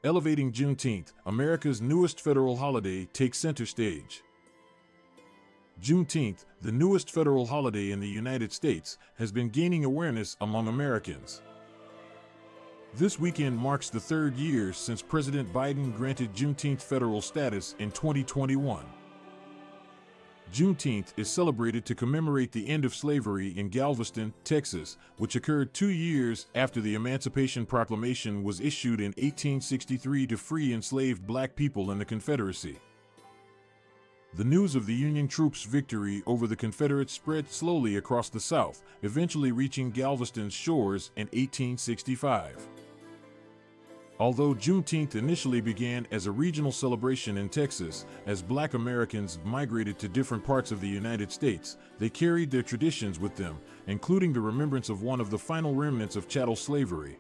Elevating Juneteenth, America's newest federal holiday, takes center stage. Juneteenth, the newest federal holiday in the United States, has been gaining awareness among Americans. This weekend marks the third year since President Biden granted Juneteenth federal status in 2021. Juneteenth is celebrated to commemorate the end of slavery in Galveston, Texas, which occurred 2 years after the Emancipation Proclamation was issued in 1863 to free enslaved black people in the Confederacy. The news of the Union troops' victory over the Confederates spread slowly across the South, eventually reaching Galveston's shores in 1865. Although Juneteenth initially began as a regional celebration in Texas, as Black Americans migrated to different parts of the United States, they carried their traditions with them, including the remembrance of one of the final remnants of chattel slavery.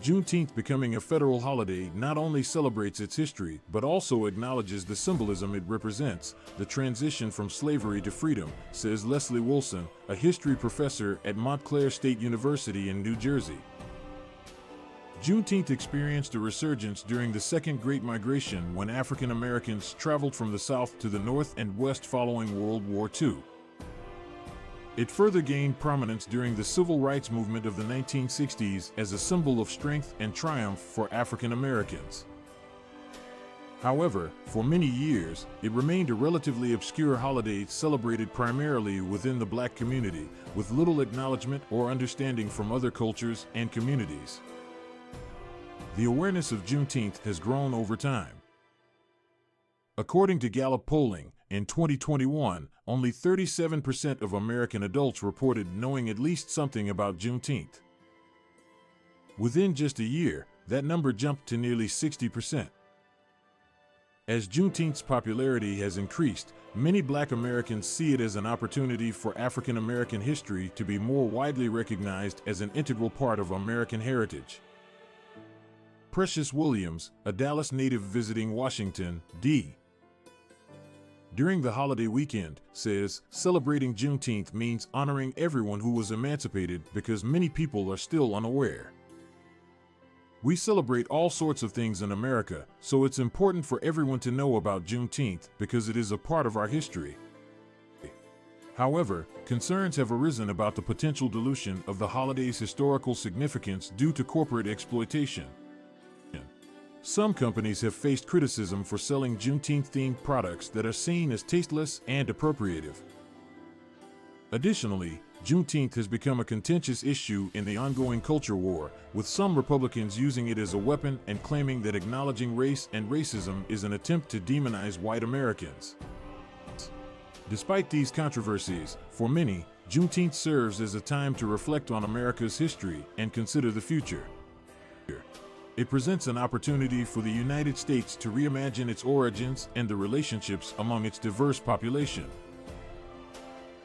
Juneteenth becoming a federal holiday not only celebrates its history, but also acknowledges the symbolism it represents, the transition from slavery to freedom, says Leslie Wilson, a history professor at Montclair State University in New Jersey. Juneteenth experienced a resurgence during the Second Great Migration when African Americans traveled from the South to the North and West following World War II. It further gained prominence during the Civil Rights Movement of the 1960s as a symbol of strength and triumph for African Americans. However, for many years, it remained a relatively obscure holiday celebrated primarily within the Black community, with little acknowledgement or understanding from other cultures and communities. The awareness of Juneteenth has grown over time. According to Gallup polling, in 2021, only 37% of American adults reported knowing at least something about Juneteenth. Within just a year, that number jumped to nearly 60%. As Juneteenth's popularity has increased, many Black Americans see it as an opportunity for African American history to be more widely recognized as an integral part of American heritage. Precious Williams, a Dallas native visiting Washington, D. during the holiday weekend, says, celebrating Juneteenth means honoring everyone who was emancipated because many people are still unaware. We celebrate all sorts of things in America, so it's important for everyone to know about Juneteenth because it is a part of our history. However, concerns have arisen about the potential dilution of the holiday's historical significance due to corporate exploitation. Some companies have faced criticism for selling Juneteenth-themed products that are seen as tasteless and appropriative. Additionally, Juneteenth has become a contentious issue in the ongoing culture war, with some Republicans using it as a weapon and claiming that acknowledging race and racism is an attempt to demonize white Americans. Despite these controversies, for many, Juneteenth serves as a time to reflect on America's history and consider the future. It presents an opportunity for the United States to reimagine its origins and the relationships among its diverse population.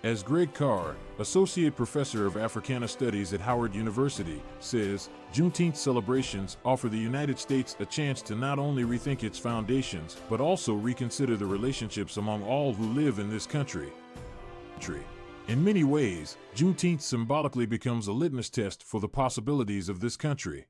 As Greg Carr, Associate Professor of Africana Studies at Howard University, says, Juneteenth celebrations offer the United States a chance to not only rethink its foundations, but also reconsider the relationships among all who live in this country. In many ways, Juneteenth symbolically becomes a litmus test for the possibilities of this country.